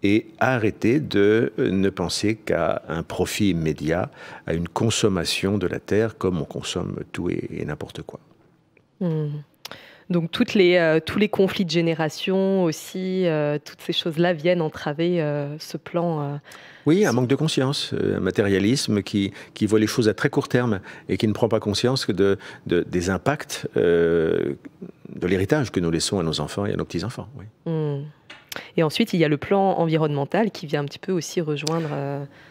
et arrêter de ne penser qu'à un profit immédiat, à une consommation de la terre comme on consomme tout et n'importe quoi. Donc tous les conflits de génération aussi, toutes ces choses-là viennent entraver ce plan. Oui, un manque de conscience, un matérialisme qui voit les choses à très court terme et qui ne prend pas conscience que des impacts de l'héritage que nous laissons à nos enfants et à nos petits-enfants. Oui. Et ensuite, il y a le plan environnemental qui vient un petit peu aussi rejoindre...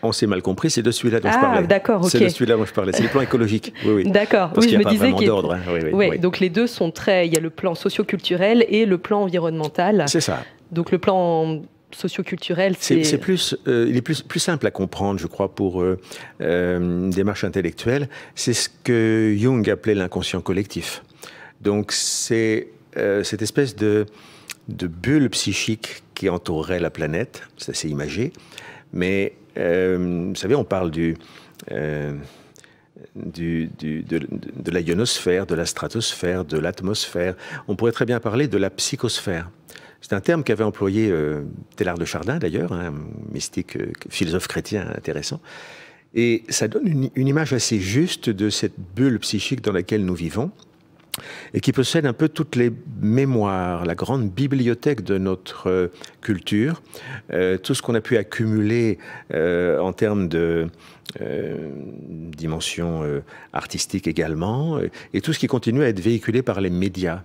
On s'est mal compris, c'est de celui-là dont je parlais. Ah, d'accord, ok. C'est de celui-là dont je parlais, c'est le plan écologique. Oui. D'accord, parce qu'il je n'y me a disais pas vraiment d'ordre. Hein. Oui. Donc les deux sont très... Il y a le plan socio-culturel et le plan environnemental. C'est ça. Donc le plan socioculturel. C'est plus, il est plus simple à comprendre, je crois, pour une démarche intellectuelle. C'est ce que Jung appelait l'inconscient collectif. Donc c'est cette espèce de bulle psychique qui entourerait la planète. C'est assez imagé. Mais vous savez, on parle de la ionosphère, de la stratosphère, de l'atmosphère. On pourrait très bien parler de la psychosphère. C'est un terme qu'avait employé Teilhard de Chardin, d'ailleurs, un mystique, philosophe chrétien intéressant. Et ça donne une image assez juste de cette bulle psychique dans laquelle nous vivons et qui possède un peu toutes les mémoires, la grande bibliothèque de notre culture, tout ce qu'on a pu accumuler en termes de dimension artistique également, et tout ce qui continue à être véhiculé par les médias.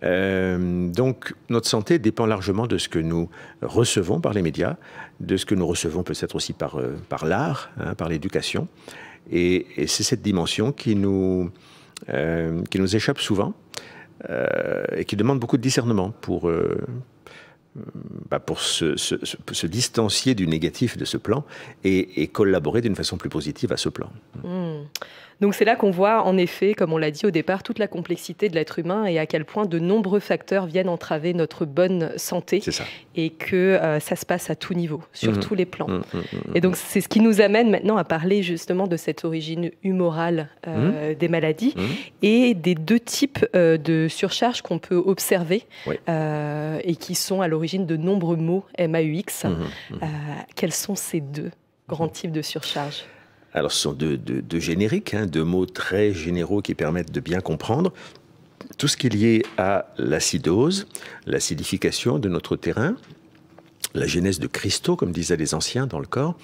Donc notre santé dépend largement de ce que nous recevons par les médias, de ce que nous recevons peut-être aussi par l'art, hein, par l'éducation, et c'est cette dimension qui nous échappe souvent et qui demande beaucoup de discernement pour se distancier du négatif de ce plan et collaborer d'une façon plus positive à ce plan. Donc c'est là qu'on voit en effet, comme on l'a dit au départ, toute la complexité de l'être humain et à quel point de nombreux facteurs viennent entraver notre bonne santé. C'est ça. Et que ça se passe à tout niveau, sur tous les plans. Et donc c'est ce qui nous amène maintenant à parler justement de cette origine humorale des maladies et des deux types de surcharge qu'on peut observer et qui sont à l'origine de nombreux maux MAUX. Quels sont ces deux grands types de surcharge ? Alors, ce sont deux génériques, hein, deux mots très généraux qui permettent de bien comprendre tout ce qui est lié à l'acidose, l'acidification de notre terrain, la genèse de cristaux, comme disaient les anciens, dans le corps,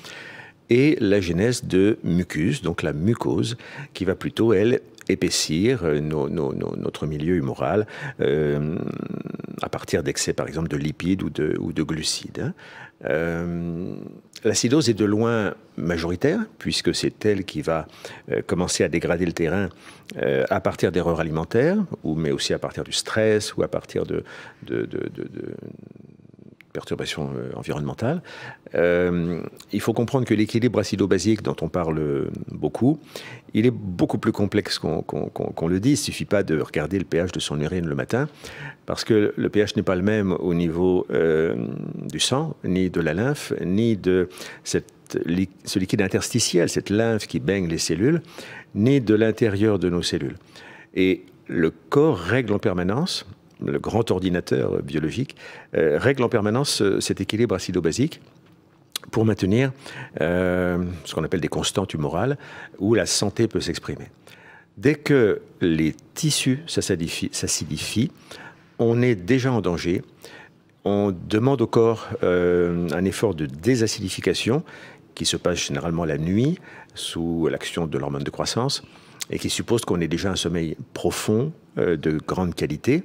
et la genèse de mucus, donc la mucose, qui va plutôt, elle, épaissir notre milieu humoral à partir d'excès, par exemple, de lipides ou de glucides. L'acidose est de loin majoritaire, puisque c'est elle qui va commencer à dégrader le terrain à partir d'erreurs alimentaires, mais aussi à partir du stress ou à partir de perturbations environnementales. Il faut comprendre que l'équilibre acido-basique dont on parle beaucoup, il est beaucoup plus complexe qu'on le dit. Il ne suffit pas de regarder le pH de son urine le matin, parce que le pH n'est pas le même au niveau du sang, ni de la lymphe, ni de ce liquide interstitiel, cette lymphe qui baigne les cellules, ni de l'intérieur de nos cellules. Et le corps règle en permanence, le grand ordinateur biologique, règle en permanence cet équilibre acido-basique pour maintenir ce qu'on appelle des constantes humorales où la santé peut s'exprimer. Dès que les tissus s'acidifient, on est déjà en danger. On demande au corps un effort de désacidification qui se passe généralement la nuit sous l'action de l'hormone de croissance et qui suppose qu'on ait déjà un sommeil profond de grande qualité.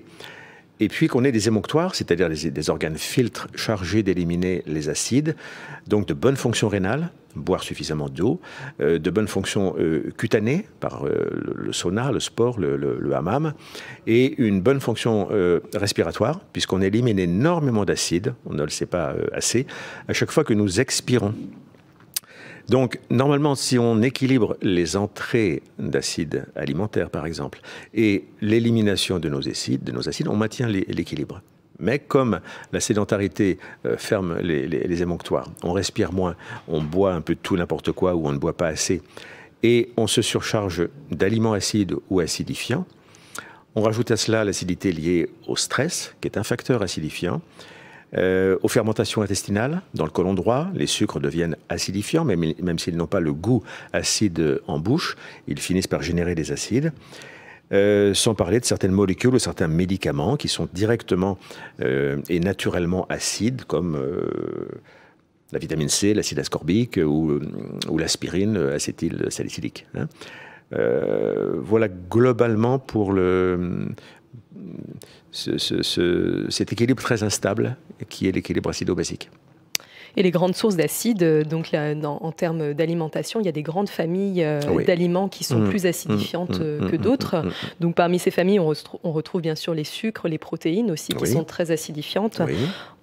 Et puis qu'on ait des émonctoires, c'est-à-dire des organes filtres chargés d'éliminer les acides, donc de bonne fonction rénale, boire suffisamment d'eau, de bonne fonction cutanée par le sauna, le sport, le hammam, et une bonne fonction respiratoire, puisqu'on élimine énormément d'acides, on ne le sait pas assez, à chaque fois que nous expirons. Donc, normalement, si on équilibre les entrées d'acides alimentaires, par exemple, et l'élimination de nos acides, on maintient l'équilibre. Mais comme la sédentarité ferme les émonctoires, on respire moins, on boit un peu tout n'importe quoi ou on ne boit pas assez, et on se surcharge d'aliments acides ou acidifiants, on rajoute à cela l'acidité liée au stress, qui est un facteur acidifiant, aux fermentations intestinales, dans le côlon droit, les sucres deviennent acidifiants, même s'ils n'ont pas le goût acide en bouche, ils finissent par générer des acides. Sans parler de certaines molécules ou certains médicaments qui sont directement et naturellement acides, comme la vitamine C, l'acide ascorbique ou l'aspirine acétylsalicylique. Hein. Voilà globalement pour cet équilibre très instable qui est l'équilibre acido-basique. Et les grandes sources d'acide, donc en termes d'alimentation, il y a des grandes familles d'aliments qui sont plus acidifiantes que d'autres. Donc parmi ces familles, on retrouve bien sûr les sucres, les protéines aussi qui sont très acidifiantes.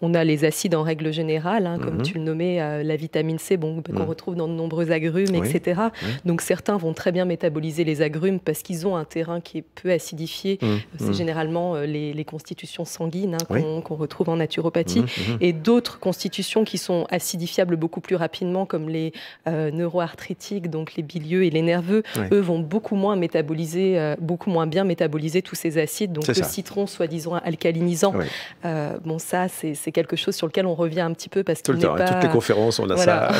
On a les acides en règle générale, comme tu le nommais, la vitamine C, qu'on retrouve dans de nombreux agrumes, etc. Donc certains vont très bien métaboliser les agrumes parce qu'ils ont un terrain qui est peu acidifié. C'est généralement les constitutions sanguines qu'on retrouve en naturopathie. Et d'autres constitutions qui sont acidifiables beaucoup plus rapidement, comme les neuroarthritiques, donc les bilieux et les nerveux, eux vont beaucoup moins bien métaboliser tous ces acides. Donc le citron, soi-disant alcalinisant, ça c'est quelque chose sur lequel on revient un petit peu parce qu'il n'est pas... Toutes les conférences, on a ça.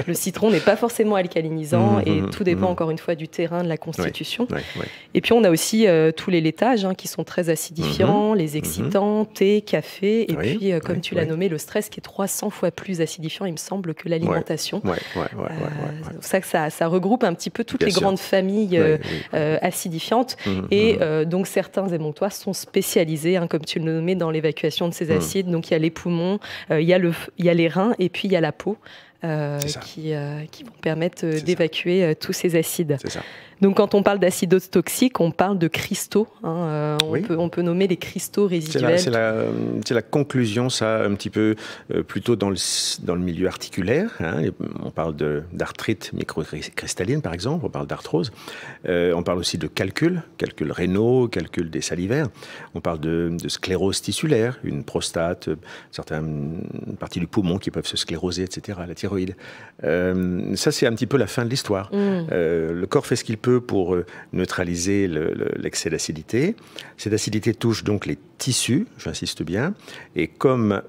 Le citron n'est pas forcément alcalinisant et tout dépend encore une fois du terrain, de la constitution. Et puis on a aussi tous les laitages qui sont très acidifiants, les excitants, thé, café, et puis comme tu l'as nommé, le stress qui est 300 fois plus acidifiant, il me semble, que l'alimentation. C'est pour ça que ça regroupe un petit peu toutes les grandes familles acidifiantes. Et donc certains émonctoires sont spécialisés, comme tu le nommais, dans l'évacuation de ces acides. Donc il y a les poumons, il y a les reins et puis il y a la peau qui vont permettre d'évacuer tous ces acides. Donc quand on parle d'acidose toxique, on parle de cristaux. On peut nommer les cristaux résiduels. C'est la conclusion, ça, un petit peu plutôt dans le milieu articulaire. On parle d'arthrite microcristalline, par exemple. On parle d'arthrose. On parle aussi de calculs rénaux, calculs des salivaires. On parle de sclérose tissulaire, une prostate, certaines parties du poumon qui peuvent se scléroser, etc., la thyroïde. Ça, c'est un petit peu la fin de l'histoire. Le corps fait ce qu'il peut pour neutraliser l'excès d'acidité. Cette acidité touche donc les tissus, j'insiste bien, et comme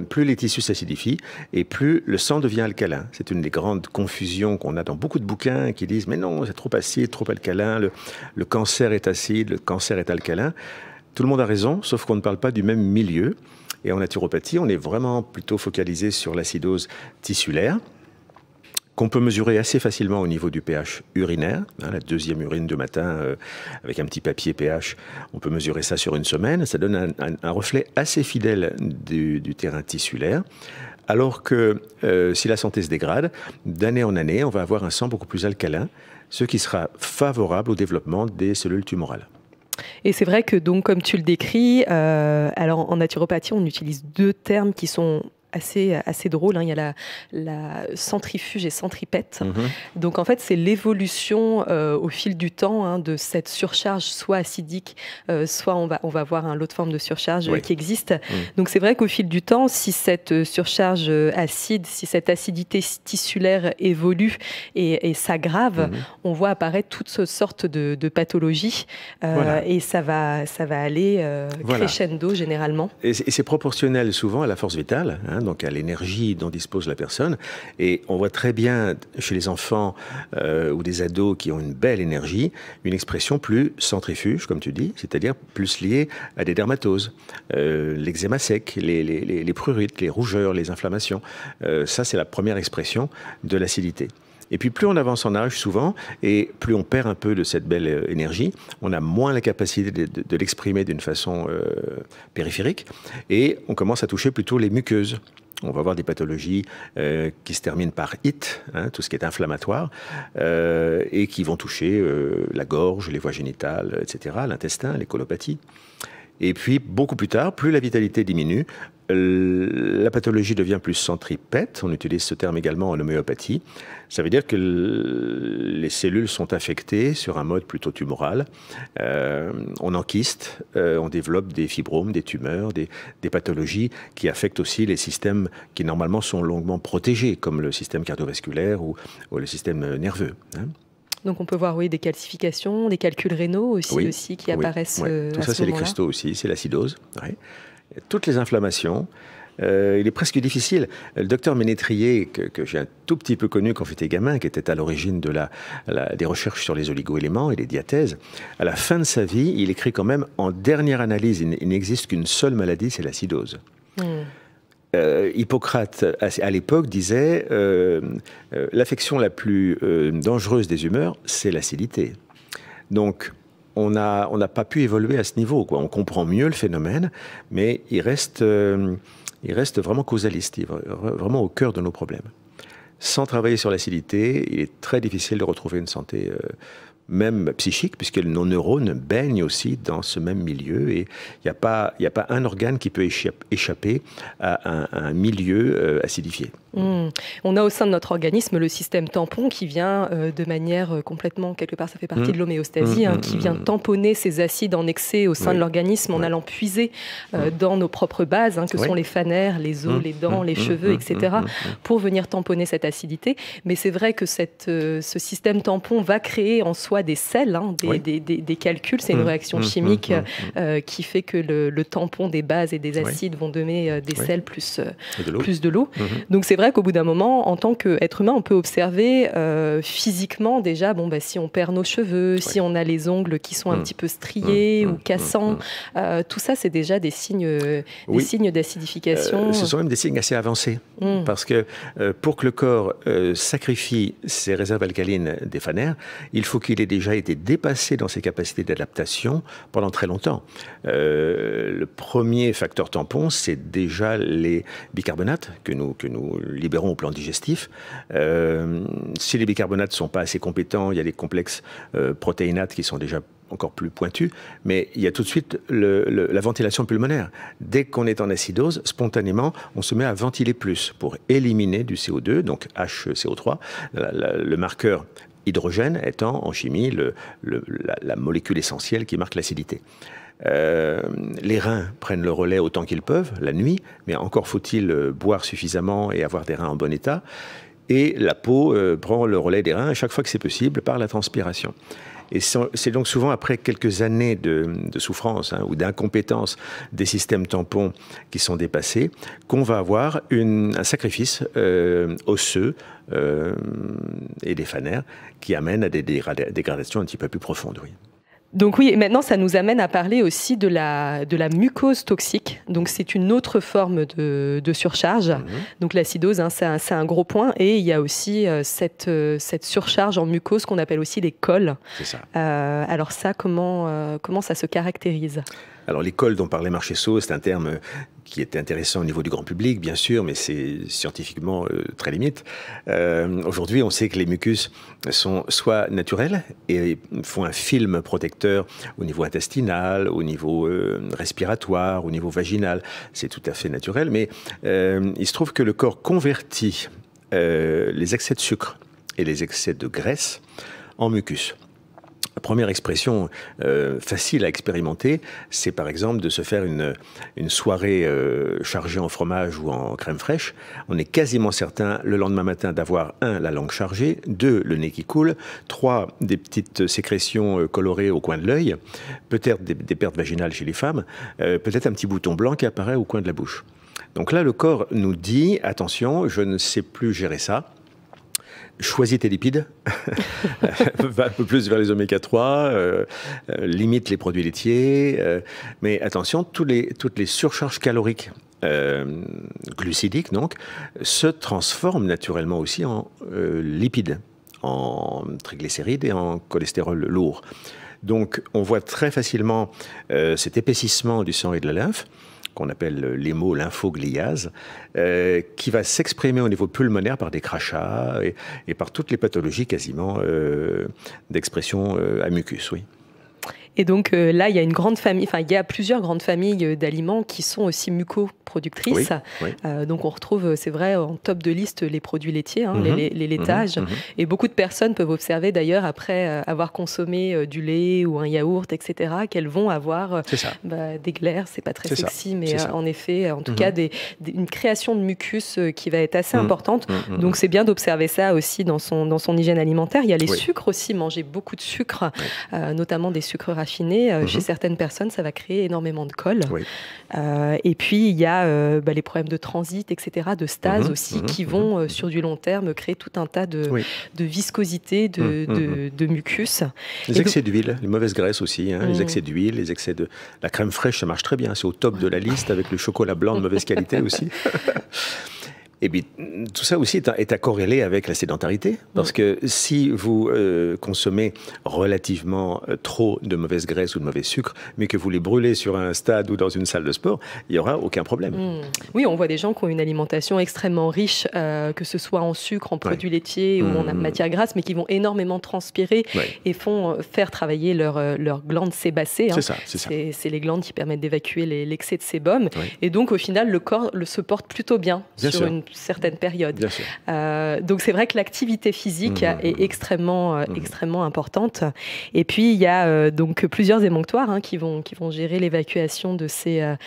plus les tissus s'acidifient, et plus le sang devient alcalin. C'est une des grandes confusions qu'on a dans beaucoup de bouquins qui disent « mais non, c'est trop acide, trop alcalin, le cancer est acide, le cancer est alcalin ». Tout le monde a raison, sauf qu'on ne parle pas du même milieu. Et en naturopathie, on est vraiment plutôt focalisé sur l'acidose tissulaire, qu'on peut mesurer assez facilement au niveau du pH urinaire. La deuxième urine de matin, avec un petit papier pH, on peut mesurer ça sur une semaine. Ça donne un reflet assez fidèle du terrain tissulaire. Alors que si la santé se dégrade, d'année en année, on va avoir un sang beaucoup plus alcalin, ce qui sera favorable au développement des cellules tumorales. Et c'est vrai que, donc, comme tu le décris, alors en naturopathie, on utilise deux termes qui sont assez drôle. Il y a la centrifuge et centripète. Donc en fait, c'est l'évolution au fil du temps de cette surcharge, soit acidique, soit on va voir l'autre forme de surcharge qui existe. Donc c'est vrai qu'au fil du temps, si cette surcharge acide, si cette acidité tissulaire évolue et s'aggrave, on voit apparaître toutes sortes de pathologies et ça va aller crescendo généralement. Et c'est proportionnel souvent à la force vitale, donc à l'énergie dont dispose la personne. Et on voit très bien chez les enfants ou des ados qui ont une belle énergie, une expression plus centrifuge, comme tu dis, c'est-à-dire plus liée à des dermatoses, l'eczéma sec, les prurites, les rougeurs, les inflammations. Ça, c'est la première expression de l'acidité. Et puis plus on avance en âge souvent, et plus on perd un peu de cette belle énergie, on a moins la capacité de l'exprimer d'une façon périphérique, et on commence à toucher plutôt les muqueuses. On va avoir des pathologies qui se terminent par it, tout ce qui est inflammatoire, et qui vont toucher la gorge, les voies génitales, etc., l'intestin, les colopathies. Et puis, beaucoup plus tard, plus la vitalité diminue, la pathologie devient plus centripète. On utilise ce terme également en homéopathie. Ça veut dire que les cellules sont affectées sur un mode plutôt tumoral. On enkyste, on développe des fibromes, des tumeurs, des pathologies qui affectent aussi les systèmes qui normalement sont longuement protégés, comme le système cardiovasculaire ou le système nerveux. Donc on peut voir des calcifications, des calculs rénaux aussi qui apparaissent. Tout ça, c'est les cristaux aussi, c'est l'acidose. Toutes les inflammations. Il est presque difficile. Le docteur Ménétrier, que j'ai un tout petit peu connu quand j'étais gamin, qui était à l'origine des recherches sur les oligo-éléments et les diathèses, à la fin de sa vie, il écrit quand même, en dernière analyse, il n'existe qu'une seule maladie, c'est l'acidose. Hippocrate, à l'époque, disait l'affection la plus dangereuse des humeurs, c'est l'acidité. Donc, on n'a pas pu évoluer à ce niveau, quoi. On comprend mieux le phénomène, mais il reste il reste vraiment causaliste, il est vraiment au cœur de nos problèmes. Sans travailler sur l'acidité, il est très difficile de retrouver une santé même psychique, puisque nos neurones baignent aussi dans ce même milieu, et il n'y a pas un organe qui peut échapper à un milieu acidifié. On a au sein de notre organisme le système tampon qui vient de manière complètement, quelque part ça fait partie de l'homéostasie, qui vient tamponner ces acides en excès au sein de l'organisme en allant puiser dans nos propres bases, que sont les phanères, les os, les dents, les cheveux, etc., pour venir tamponner cette acidité. Mais c'est vrai que ce système tampon va créer en soi des sels, des calculs, c'est une réaction chimique qui fait que le tampon des bases et des acides vont donner des sels plus de l'eau. Donc c'est vrai qu'au bout d'un moment, en tant qu'être humain, on peut observer physiquement déjà, si on perd nos cheveux, si on a les ongles qui sont un petit peu striés ou cassants, tout ça c'est déjà des signes d'acidification. Ce sont même des signes assez avancés, parce que pour que le corps sacrifie ses réserves alcalines des phanères, il faut qu'il ait déjà été dépassé dans ses capacités d'adaptation pendant très longtemps. Le premier facteur tampon, c'est déjà les bicarbonates que nous libérons au plan digestif. Si les bicarbonates ne sont pas assez compétents, il y a des complexes protéinates qui sont déjà encore plus pointus, mais il y a tout de suite la ventilation pulmonaire. Dès qu'on est en acidose, spontanément, on se met à ventiler plus pour éliminer du CO2, donc HCO3, le marqueur hydrogène étant en chimie la molécule essentielle qui marque l'acidité. Les reins prennent le relais autant qu'ils peuvent la nuit, mais encore faut-il boire suffisamment et avoir des reins en bon état. Et la peau prend le relais des reins à chaque fois que c'est possible par la transpiration. Et c'est donc souvent après quelques années de souffrance ou d'incompétence des systèmes tampons qui sont dépassés qu'on va avoir un sacrifice osseux et des phanères qui amènent à des dégradations un petit peu plus profondes. Oui. Donc oui, maintenant ça nous amène à parler aussi de la mucose toxique. Donc c'est une autre forme de surcharge. Donc l'acidose, c'est un gros point. Et il y a aussi cette surcharge en mucose qu'on appelle aussi les cols. C'est ça. Alors ça, comment ça se caractérise ? Alors les cols dont parlait Marchesso, c'est un terme qui est intéressant au niveau du grand public, bien sûr, mais c'est scientifiquement très limite. Aujourd'hui, on sait que les mucus sont soit naturels et font un film protecteur au niveau intestinal, au niveau respiratoire, au niveau vaginal. C'est tout à fait naturel, mais il se trouve que le corps convertit les excès de sucre et les excès de graisse en mucus. La première expression facile à expérimenter, c'est par exemple de se faire une soirée chargée en fromage ou en crème fraîche. On est quasiment certain le lendemain matin d'avoir 1, la langue chargée, 2, le nez qui coule, 3, des petites sécrétions colorées au coin de l'œil, peut-être des pertes vaginales chez les femmes, peut-être un petit bouton blanc qui apparaît au coin de la bouche. Donc là, le corps nous dit, attention, je ne sais plus gérer ça. Choisis tes lipides, va un peu plus vers les oméga 3, limite les produits laitiers, mais attention, toutes les surcharges caloriques glucidiques donc, se transforment naturellement aussi en lipides, en triglycérides et en cholestérol lourd. Donc on voit très facilement cet épaississement du sang et de la lymphe, qu'on appelle l'hémolymphogliase, qui va s'exprimer au niveau pulmonaire par des crachats et par toutes les pathologies quasiment d'expression à mucus, oui. Et donc là, il y a une grande famille, il y a plusieurs grandes familles d'aliments qui sont aussi mucoproductrices. Donc on retrouve, c'est vrai, en top de liste les produits laitiers, les laitages. Et beaucoup de personnes peuvent observer d'ailleurs, après avoir consommé du lait ou un yaourt, etc., qu'elles vont avoir des glaires. C'est pas très sexy, mais en effet, en tout cas, une création de mucus qui va être assez importante. Donc c'est bien d'observer ça aussi dans son hygiène alimentaire. Il y a les sucres aussi, manger beaucoup de sucre, notamment des sucres raffinés. Chez certaines personnes, ça va créer énormément de colle. Et puis, il y a les problèmes de transit, etc., de stase aussi, qui vont, sur du long terme, créer tout un tas de viscosité, de mucus. Les excès d'huile, les mauvaises graisses aussi, les excès d'huile, les excès de... La crème fraîche, ça marche très bien, c'est au top de la liste, avec le chocolat blanc de mauvaise qualité aussi. Et puis, tout ça aussi est à corréler avec la sédentarité, parce que si vous consommez relativement trop de mauvaise graisse ou de mauvais sucre, mais que vous les brûlez sur un stade ou dans une salle de sport, il n'y aura aucun problème. Oui, on voit des gens qui ont une alimentation extrêmement riche, que ce soit en sucre, en produits laitiers ou en matières grasses, mais qui vont énormément transpirer et font faire travailler leurs glandes sébacées. C'est ça. C'est les glandes qui permettent d'évacuer l'excès de sébum. Et donc, au final, le corps se porte plutôt bien sur une certaine période. Donc c'est vrai que l'activité physique est extrêmement importante. Et puis il y a donc plusieurs émonctoires qui vont gérer l'évacuation de ces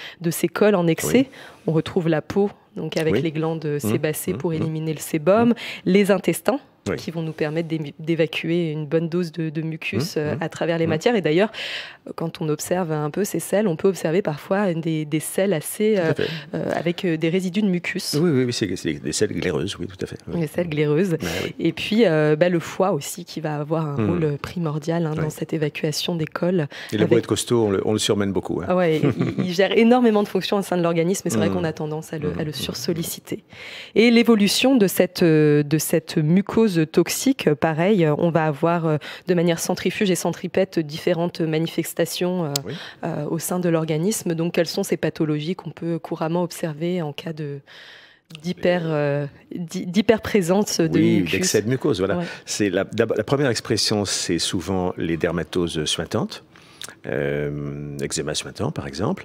cols en excès. On retrouve la peau, donc avec les glandes sébacées pour éliminer le sébum, les intestins qui vont nous permettre d'évacuer une bonne dose de mucus à travers les matières. Et d'ailleurs, quand on observe un peu ces selles, on peut observer parfois des selles assez avec des résidus de mucus. Oui, c'est des selles glaireuses, oui, tout à fait. Les selles glaireuses. Et puis le foie aussi qui va avoir un rôle primordial dans cette évacuation des cols. Et le beau être costaud, on le surmène beaucoup. Il gère énormément de fonctions au sein de l'organisme, et c'est vrai qu'on a tendance à le sursolliciter. Et l'évolution de cette mucose toxique, pareil, on va avoir de manière centrifuge et centripète différentes manifestations au sein de l'organisme. Donc, quelles sont ces pathologies qu'on peut couramment observer en cas d'hyperprésence de mucus. D'excès de mucose, voilà. C'est la première expression, c'est souvent les dermatoses suintantes. Eczéma suintant par exemple.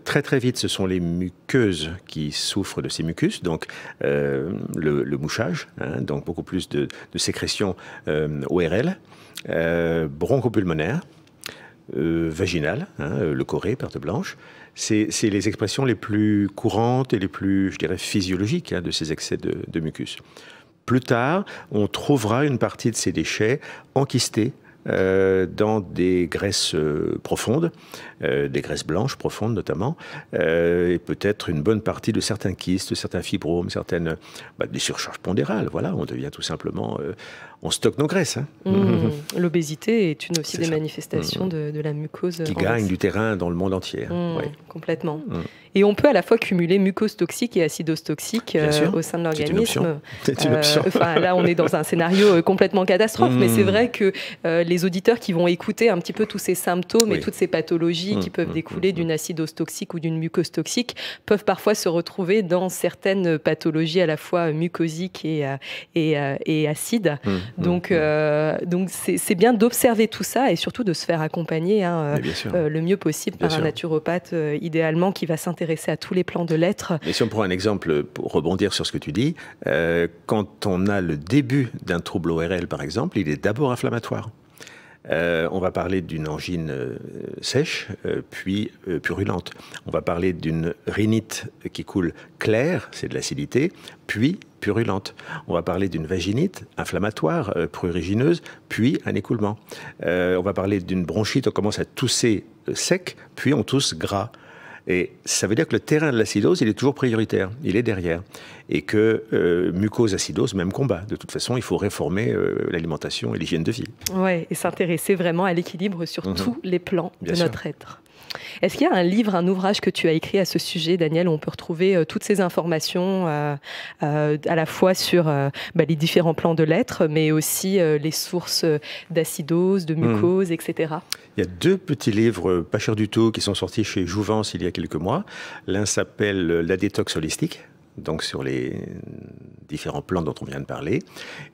Très très vite, ce sont les muqueuses qui souffrent de ces mucus, donc le mouchage, donc beaucoup plus de sécrétion ORL, bronchopulmonaire, vaginale, le choré, perte blanche. C'est les expressions les plus courantes et les plus, je dirais, physiologiques de ces excès de mucus. Plus tard, on trouvera une partie de ces déchets enquistés dans des graisses profondes, des graisses blanches profondes notamment, et peut-être une bonne partie de certains kystes, certains fibromes, certaines des surcharges pondérales. Voilà, on devient tout simplement, on stocke nos graisses. L'obésité est une aussi des manifestations de la mucose qui gagne du terrain dans le monde entier. Complètement. Et on peut à la fois cumuler mucose toxique et acidose toxique au sein de l'organisme. C'est une option. Là, on est dans un scénario complètement catastrophe, mais c'est vrai que les auditeurs qui vont écouter un petit peu tous ces symptômes et toutes ces pathologies qui peuvent découler d'une acidose toxique ou d'une mucose toxique peuvent parfois se retrouver dans certaines pathologies à la fois mucosiques et acides. Donc c'est bien d'observer tout ça et surtout de se faire accompagner le mieux possible par un naturopathe, idéalement, qui va s'intéresser à tous les plans de l'être. Mais si on prend un exemple pour rebondir sur ce que tu dis, quand on a le début d'un trouble ORL, par exemple, il est d'abord inflammatoire. On va parler d'une angine sèche, puis purulente. On va parler d'une rhinite qui coule claire, c'est de l'acidité, puis purulente. On va parler d'une vaginite inflammatoire, prurigineuse, puis un écoulement. On va parler d'une bronchite, on commence à tousser sec, puis on tousse gras. Et ça veut dire que le terrain de l'acidose, il est toujours prioritaire, il est derrière. Et que mucose-acidose, même combat. De toute façon, il faut réformer l'alimentation et l'hygiène de vie. Oui, et s'intéresser vraiment à l'équilibre sur tous les plans de notre être. Est-ce qu'il y a un livre, un ouvrage que tu as écrit à ce sujet, Daniel, où on peut retrouver toutes ces informations à la fois sur les différents plans de l'être, mais aussi les sources d'acidose, de mucose, etc. Il y a 2 petits livres pas chers du tout qui sont sortis chez Jouvence il y a quelques mois. L'un s'appelle La détox holistique, donc sur les différents plans dont on vient de parler,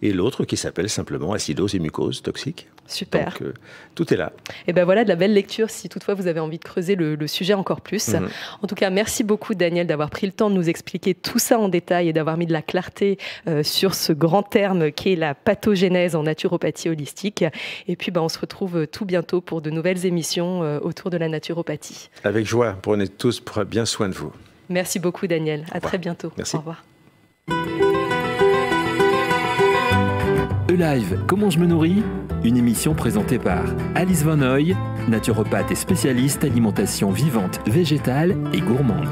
et l'autre qui s'appelle simplement Acidose et mucose toxique. Super. Donc tout est là. Et ben voilà de la belle lecture si toutefois vous avez envie de creuser le sujet encore plus. En tout cas, merci beaucoup Daniel d'avoir pris le temps de nous expliquer tout ça en détail et d'avoir mis de la clarté sur ce grand terme qui est la pathogénèse en naturopathie holistique. Et puis on se retrouve tout bientôt pour de nouvelles émissions autour de la naturopathie. Avec joie, prenez tous bien soin de vous. Merci beaucoup Daniel, à très bientôt. Merci. Au revoir. E-Live, comment je me nourris ? Une émission présentée par Alice Van Hoy, naturopathe et spécialiste alimentation vivante, végétale et gourmande.